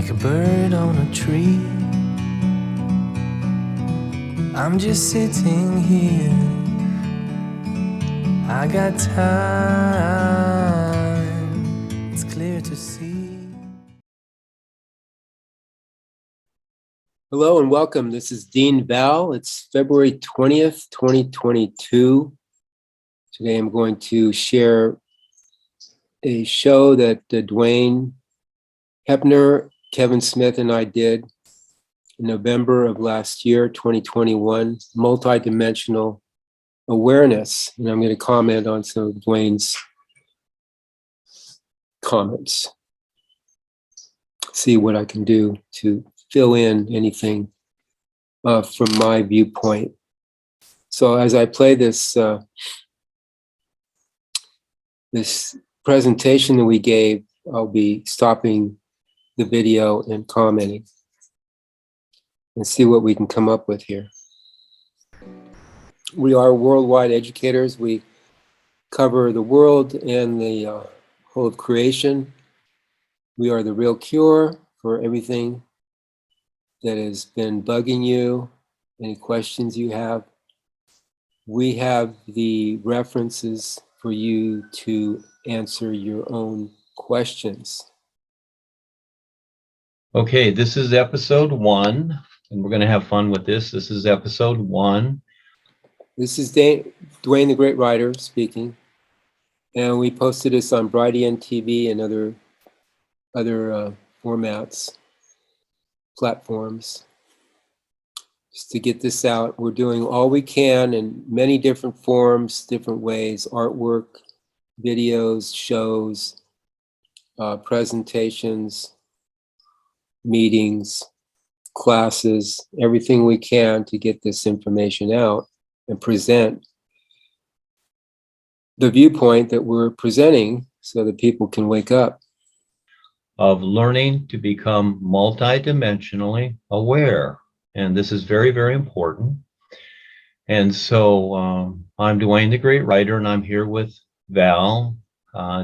like a bird on a tree. I'm just sitting here. I got time. It's clear to see. Hello and welcome. This is Dean Val. It's February 20th, 2022. Today I'm going to share a show that Duane Heppner, Kevin Smith, and I did in November of last year, 2021, Multidimensional Awareness. And I'm going to comment on some of Duane's comments. See what I can do to fill in anything from my viewpoint. So as I play this this presentation that we gave, I'll be stopping the video and commenting and see what we can come up with here. We are worldwide educators. We cover the world and the whole of creation. We are the real cure for everything that has been bugging you, any questions you have. We have the references for you to answer your own questions. Okay, this is episode 1, and we're going to have fun with this. This is episode 1. This is Duane the Great Writer speaking, and we posted this on Brighteon TV and other formats, platforms. Just to get this out, we're doing all we can in many different forms, different ways: artwork, videos, shows, presentations, meetings, classes, everything we can to get this information out and present the viewpoint that we're presenting so that people can wake up. Of learning to become multidimensionally aware. And this is very, very important. And so I'm Duane the Great Writer, and I'm here with Val,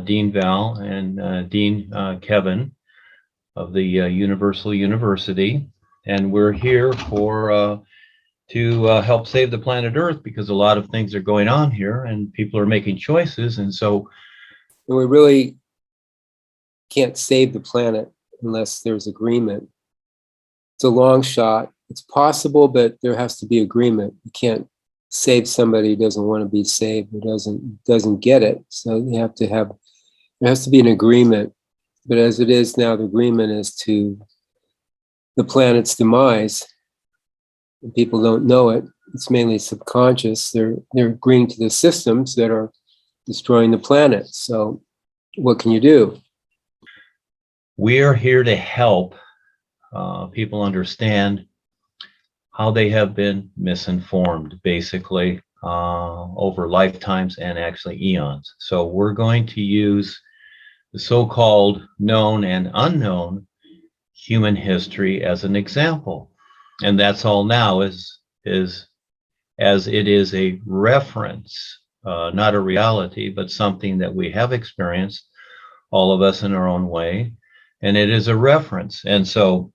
Dean Val, and Dean Kevin of the Unuversal Unuversity. And we're here to help save the planet Earth, because a lot of things are going on here and people are making choices. And so we really can't save the planet unless there's agreement. It's a long shot. It's possible, but there has to be agreement. You can't save somebody who doesn't want to be saved, who doesn't get it. So there has to be an agreement. But as it is now, the agreement is to the planet's demise. And people don't know it. It's mainly subconscious. They're agreeing to the systems that are destroying the planet. So what can you do? we are here to help people understand how they have been misinformed, basically, over lifetimes and actually eons. So we're going to use the so-called known and unknown human history as an example. And that's all now as it is a reference, not a reality, but something that we have experienced, all of us in our own way. And it is a reference. And so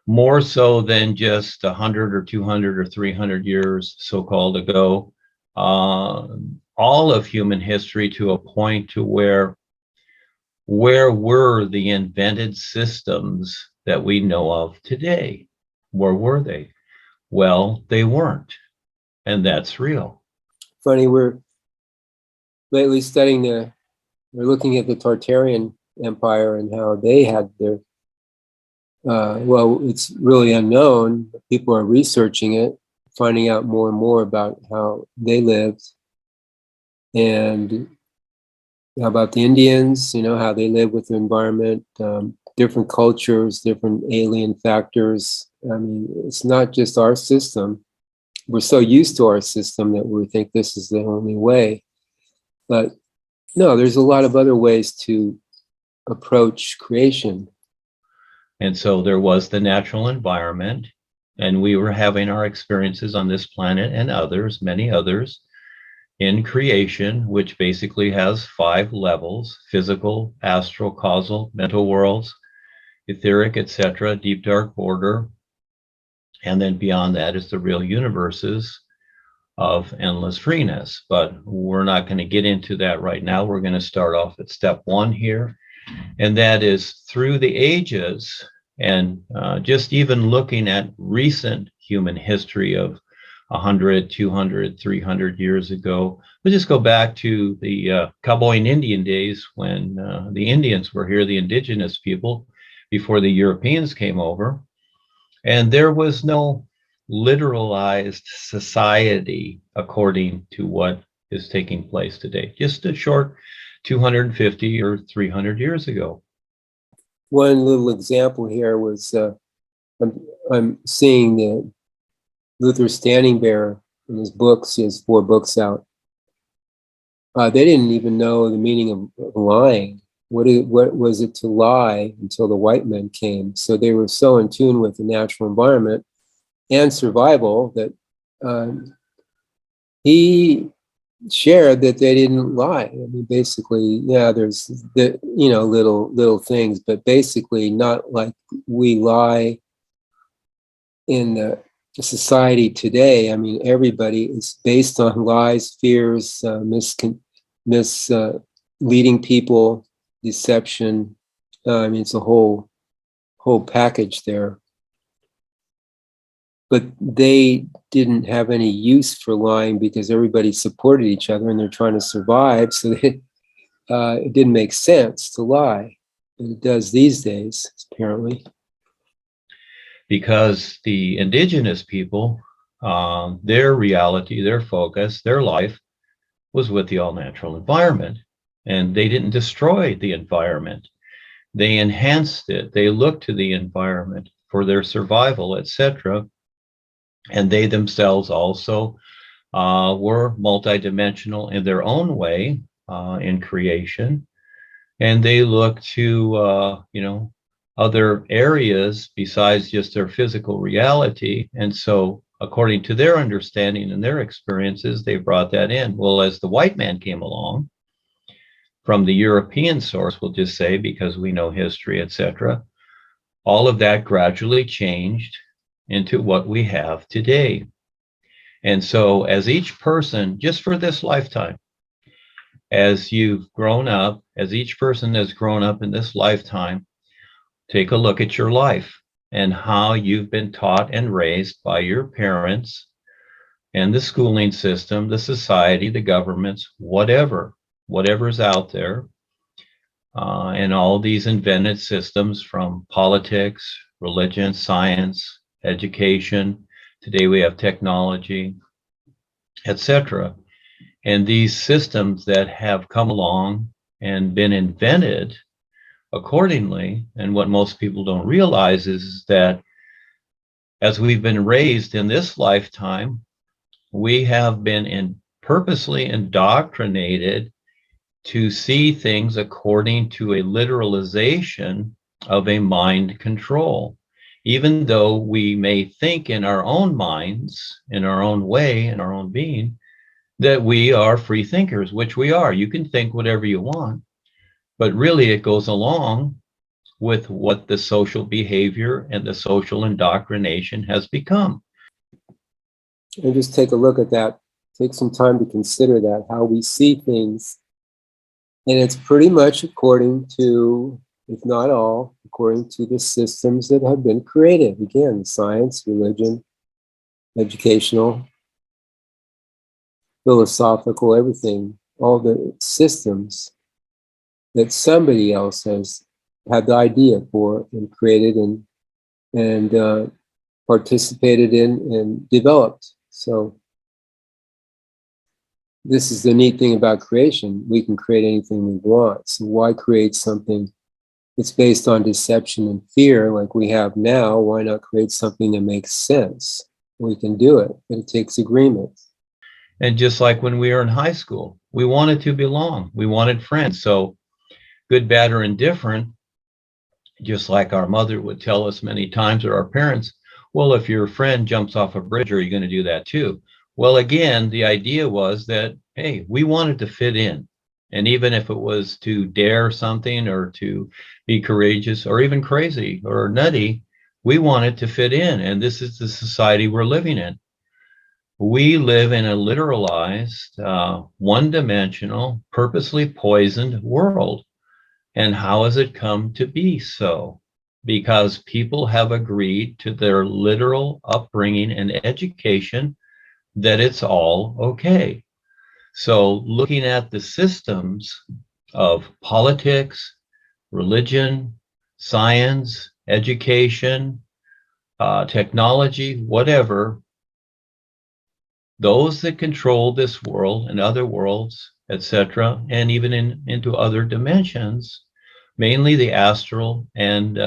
more so than just 100 or 200 or 300 years so-called ago, all of human history to a point to where were the invented systems that we know of today? Where were they? Well, they weren't, and that's real. Funny, we're lately we're looking at the Tartarian Empire and how they had their, well, it's really unknown. People are researching it, finding out more and more about how they lived. And how about the Indians, how they live with the environment, different cultures, different alien factors. I mean, it's not just our system. We're so used to our system that we think this is the only way. But no, there's a lot of other ways to approach creation. And so there was the natural environment, and we were having our experiences on this planet and others, many others, in creation, which basically has 5 levels: physical, astral, causal, mental worlds. etheric, etc., deep dark border. And then beyond that is the real universes of endless freeness. But we're not going to get into that right now. We're going to start off at step one here. And that is through the ages, and just even looking at recent human history of 100, 200, 300 years ago. We'll just go back to the cowboy and Indian days when the Indians were here, the indigenous people, before the Europeans came over. And there was no literalized society according to what is taking place today. Just a short 250 or 300 years ago. One little example here was I'm seeing the Luther Standing Bearer in his books. He has 4 books out. They didn't even know the meaning of lying. What was it to lie until the white men came? So they were so in tune with the natural environment and survival that he shared that they didn't lie. I mean, basically, yeah, there's the little things, but basically not like we lie in the society today. I mean, everybody is based on lies, fears, misleading people, deception. I mean, it's a whole package there. But they didn't have any use for lying because everybody supported each other and they're trying to survive. So it didn't make sense to lie. But it does these days, apparently. Because the indigenous people, their reality, their focus, their life was with the all-natural environment. And they didn't destroy the environment. They enhanced it. They looked to the environment for their survival, etc. And they themselves also were multidimensional in their own way in creation. And they looked to, other areas besides just their physical reality. And so according to their understanding and their experiences, they brought that in. Well, as the white man came along, from the European source, we'll just say, because we know history, etc., all of that gradually changed into what we have today. And so as each person, just for this lifetime, as you've grown up, as each person has grown up in this lifetime, take a look at your life and how you've been taught and raised by your parents and the schooling system, the society, the governments, whatever's out there, and all these invented systems from politics, religion, science, education. Today we have technology, etc. And these systems that have come along and been invented accordingly, and what most people don't realize is that as we've been raised in this lifetime, we have been purposely indoctrinated to see things according to a literalization of a mind control. Even though we may think in our own minds, in our own way, in our own being, that we are free thinkers, which we are. You can think whatever you want, but really it goes along with what the social behavior and the social indoctrination has become. And just take a look at that. Take some time to consider that, how we see things. And it's pretty much according to, if not all, according to the systems that have been created. Again, science, religion, educational, philosophical, everything, all the systems that somebody else has had the idea for and created and participated in and developed. So this is the neat thing about creation. We can create anything we want. So why create something that's based on deception and fear like we have now? Why not create something that makes sense? We can do it, but it takes agreement. And just like when we were in high school, we wanted to belong. We wanted friends. So good, bad, or indifferent, just like our mother would tell us many times, or our parents, well, if your friend jumps off a bridge, are you going to do that too? Well, again, the idea was that, hey, we wanted to fit in. And even if it was to dare something or to be courageous or even crazy or nutty, we wanted to fit in. And this is the society we're living in. We live in a literalized, one-dimensional, purposely poisoned world. And how has it come to be so? Because people have agreed to their literal upbringing and education that it's all okay. So looking at the systems of politics, religion, science, education, technology, whatever, those that control this world and other worlds, etc., and even into other dimensions, mainly the astral and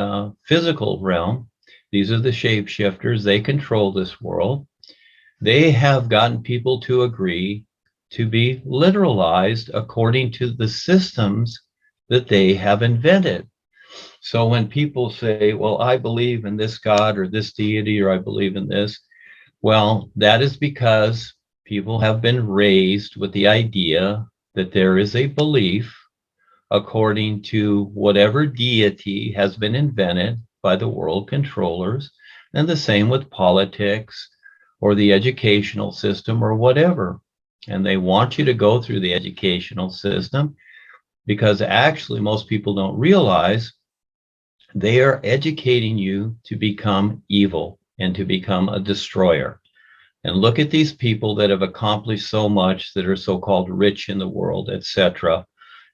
physical realm. These are the shapeshifters. They control this world. They have gotten people to agree to be literalized according to the systems that they have invented. So when people say, well, I believe in this God or this deity, or I believe in this, well, that is because people have been raised with the idea that there is a belief according to whatever deity has been invented by the world controllers, and the same with politics or the educational system or whatever. And they want you to go through the educational system because actually most people don't realize they are educating you to become evil and to become a destroyer. And look at these people that have accomplished so much, that are so-called rich in the world, etc.,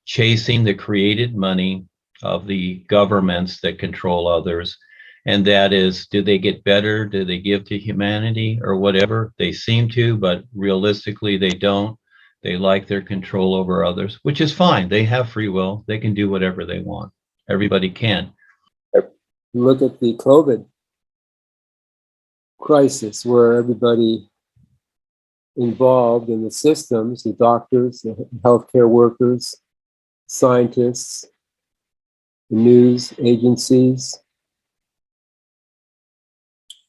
chasing the created money of the governments that control others. And that is, do they get better? Do they give to humanity or whatever? They seem to, but realistically they don't. They like their control over others, which is fine. They have free will. They can do whatever they want. Everybody can. Look at the COVID crisis, where everybody involved in the systems, the doctors, the healthcare workers, scientists, the news agencies,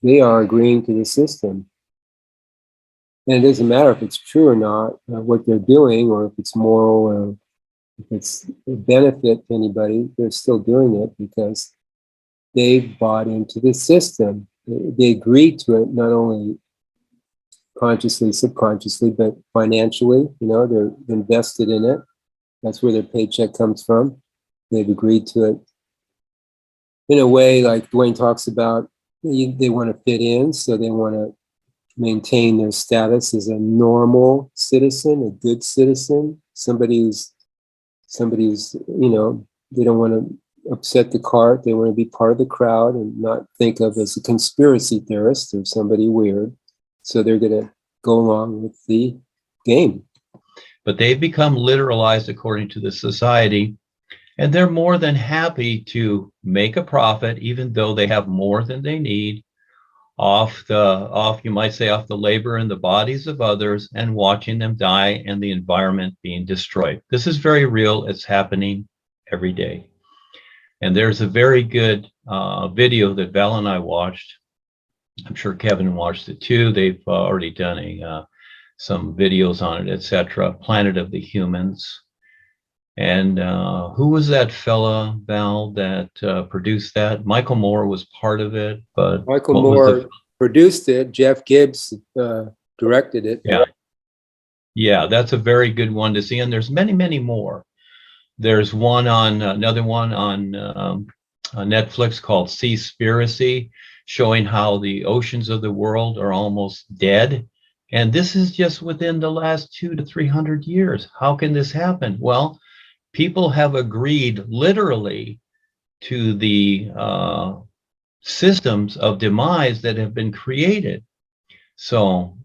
they are agreeing to the system. And it doesn't matter if it's true or not, what they're doing, or if it's moral, or if it's a benefit to anybody, they're still doing it because they've bought into the system. They agreed to it, not only consciously, subconsciously, but financially. You know, they're invested in it. That's where their paycheck comes from. They've agreed to it in a way, like Duane talks about. They want to fit in, so they want to maintain their status as a normal citizen, a good citizen, somebody who's, you know, they don't want to upset the cart. They want to be part of the crowd and not think of as a conspiracy theorist or somebody weird. So they're going to go along with the game. But they've become literalized according to the society, and they're more than happy to make a profit, even though they have more than they need, you might say, off the labor and the bodies of others, and watching them die and the environment being destroyed. This is very real. It's happening every day. And there's a very good video that Val and I watched. I'm sure Kevin watched it too. They've already done some videos on it, etc. Planet of the Humans. And who was that fella, Val, that produced that? Michael Moore was part of it, but Michael Moore produced it. Jeff Gibbs directed it. Yeah, that's a very good one to see. And there's many, many more. There's another one on Netflix called Seaspiracy, showing how the oceans of the world are almost dead. And this is just within the last 200 to 300 years. How can this happen? Well, people have agreed literally to the systems of demise that have been created. So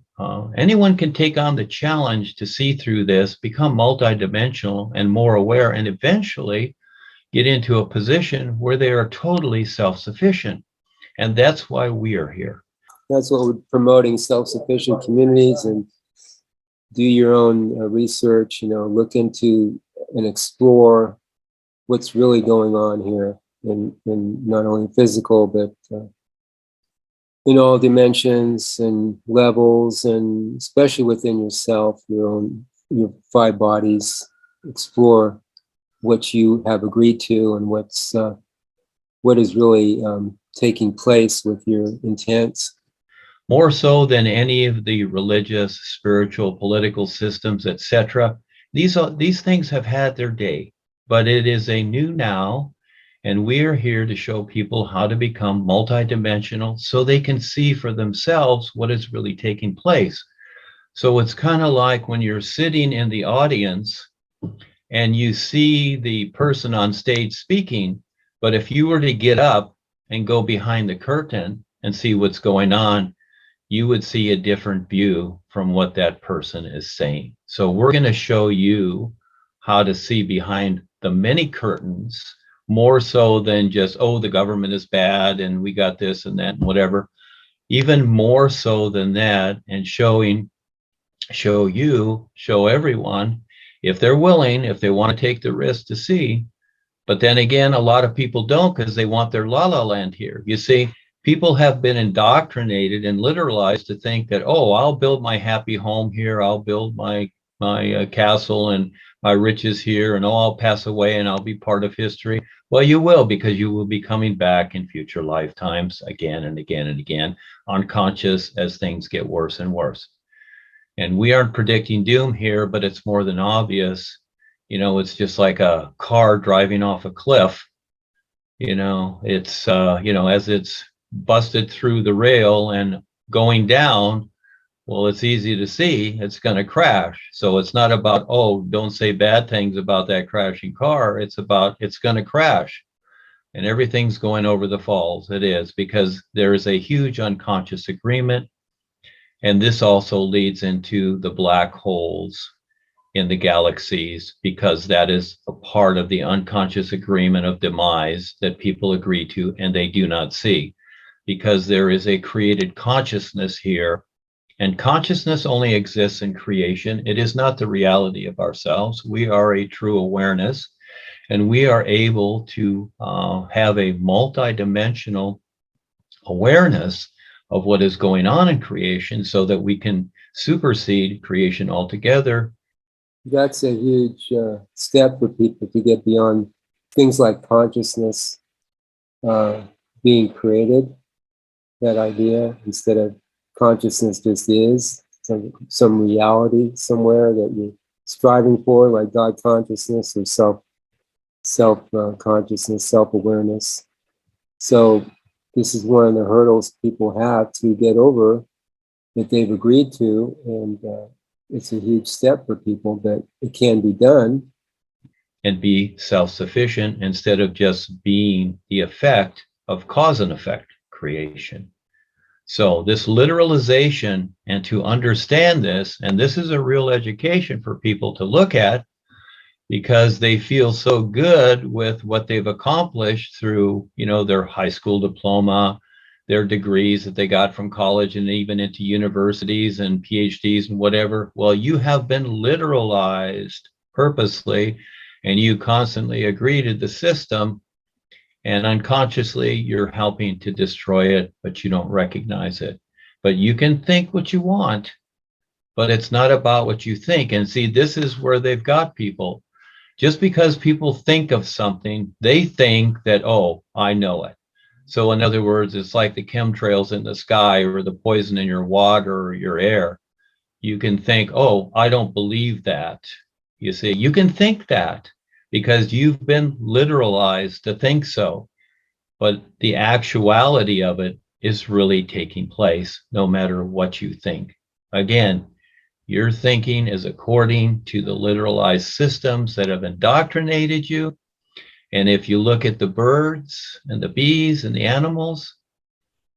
anyone can take on the challenge to see through this, become multidimensional and more aware, and eventually get into a position where they are totally self-sufficient. And that's why we are here. That's what we're promoting, self-sufficient communities, and do your own research, you know, look into and explore what's really going on here in not only physical, but in all dimensions and levels, and especially within yourself, your 5 bodies, explore what you have agreed to and what is really taking place with your intents. More so than any of the religious, spiritual, political systems, etc. These things have had their day, but it is a new now, and we are here to show people how to become multidimensional so they can see for themselves what is really taking place. So it's kind of like when you're sitting in the audience and you see the person on stage speaking, but if you were to get up and go behind the curtain and see what's going on, you would see a different view from what that person is saying. So we're going to show you how to see behind the many curtains, more so than just, oh, the government is bad and we got this and that and whatever. Even more so than that, and show everyone, if they're willing, if they want to take the risk to see. But then again, a lot of people don't, because they want their la la land here. You see, people have been indoctrinated and literalized to think that, oh, I'll build my happy home here, I'll build my castle and my riches here, and oh, I'll pass away and I'll be part of history. Well, you will, because you will be coming back in future lifetimes again and again and again, unconscious, as things get worse and worse. And we aren't predicting doom here, but it's more than obvious. You know, it's just like a car driving off a cliff. You know, it's, as it's busted through the rail and going down, well, it's easy to see it's going to crash. So it's not about, oh, don't say bad things about that crashing car. It's about, it's going to crash. And everything's going over the falls. It is, because there is a huge unconscious agreement. And this also leads into the black holes in the galaxies, because that is a part of the unconscious agreement of demise that people agree to and they do not see, because there is a created consciousness here, and consciousness only exists in creation. It is not the reality of ourselves. We are a true awareness, and we are able to have a multidimensional awareness of what is going on in creation, so that we can supersede creation altogether. That's a huge step for people to get beyond things like consciousness being created, that idea, instead of consciousness just is some reality somewhere that you're striving for, like God consciousness or self consciousness, self-awareness. So this is one of the hurdles people have to get over, that they've agreed to, and it's a huge step for people, but it can be done. And be self-sufficient instead of just being the effect of cause and effect creation. So this literalization, and to understand this, and this is a real education for people to look at, because they feel so good with what they've accomplished through, their high school diploma, their degrees that they got from college, and even into universities and PhDs and whatever. Well, you have been literalized purposely, and you constantly agree to the system, and unconsciously you're helping to destroy it, but you don't recognize it. But you can think what you want, but it's not about what you think. And see, this is where they've got people. Just because people think of something, they think that, oh, I know it. So in other words, it's like the chemtrails in the sky, or the poison in your water or your air. You can think, oh, I don't believe that. You see, you can think that because you've been literalized to think so. But the actuality of it is really taking place no matter what you think. Again, your thinking is according to the literalized systems that have indoctrinated you. And if you look at the birds and the bees and the animals,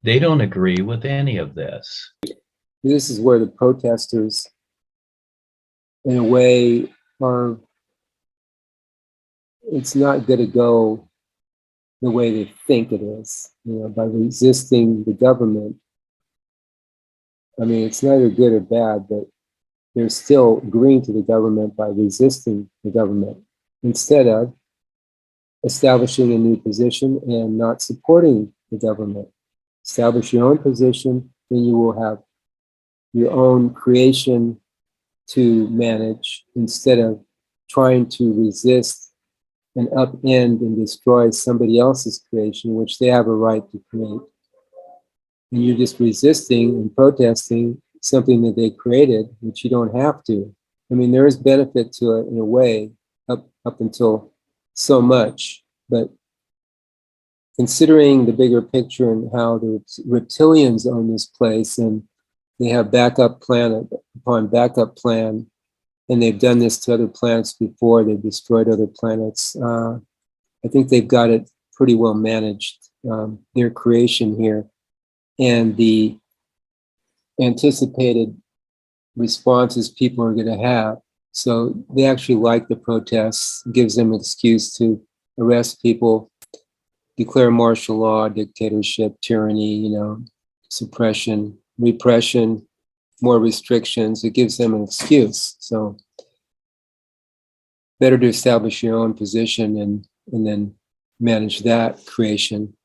they don't agree with any of this. This is where the protesters, in a way, it's not going to go the way they think it is, by resisting the government. I mean, it's neither good or bad, but they're still agreeing to the government by resisting the government, instead of establishing a new position and not supporting the government. Establish your own position, then you will have your own creation to manage, instead of trying to resist and upend and destroy somebody else's creation, which they have a right to create. And you're just resisting and protesting something that they created, which you don't have to. I mean, there is benefit to it in a way, up until so much, but considering the bigger picture and how the reptilians own this place, and they have backup plan upon backup plan, and they've done this to other planets before, they've destroyed other planets. I think they've got it pretty well managed, their creation here, and the anticipated responses people are going to have. So they actually like the protests, gives them an excuse to arrest people, declare martial law, dictatorship, tyranny, suppression, repression, more restrictions. It gives them an excuse. So better to establish your own position and then manage that creation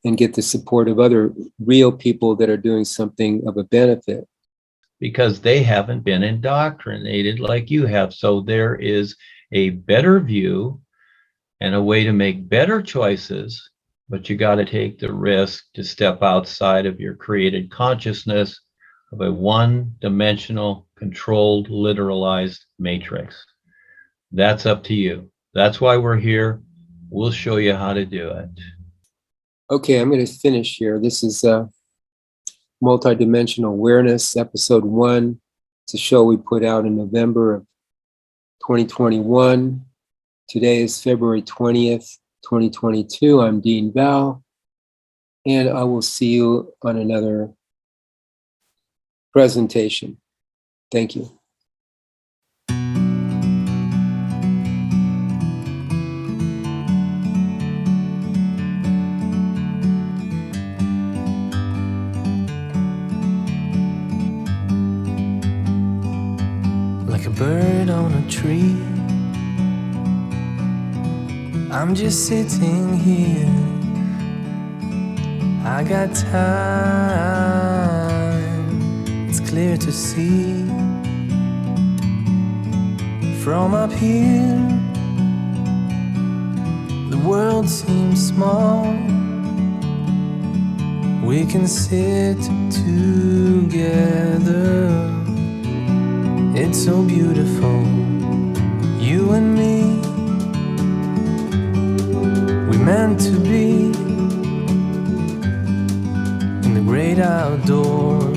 and get the support of other real people that are doing something of a benefit. Because they haven't been indoctrinated like you have. So there is a better view and a way to make better choices, but you got to take the risk to step outside of your created consciousness of a one-dimensional, controlled, literalized matrix. That's up to you. That's why we're here. We'll show you how to do it. Okay, I'm going to finish here. This is Multidimensional Awareness, Episode 1. It's a show we put out in November of 2021. Today is February 20th, 2022. I'm Dean Val, and I will see you on another presentation. Thank you. Like a bird on a tree, I'm just sitting here. I got time, it's clear to see. From up here, the world seems small. We can sit together. It's so beautiful, you and me. We meant to be in the great outdoors.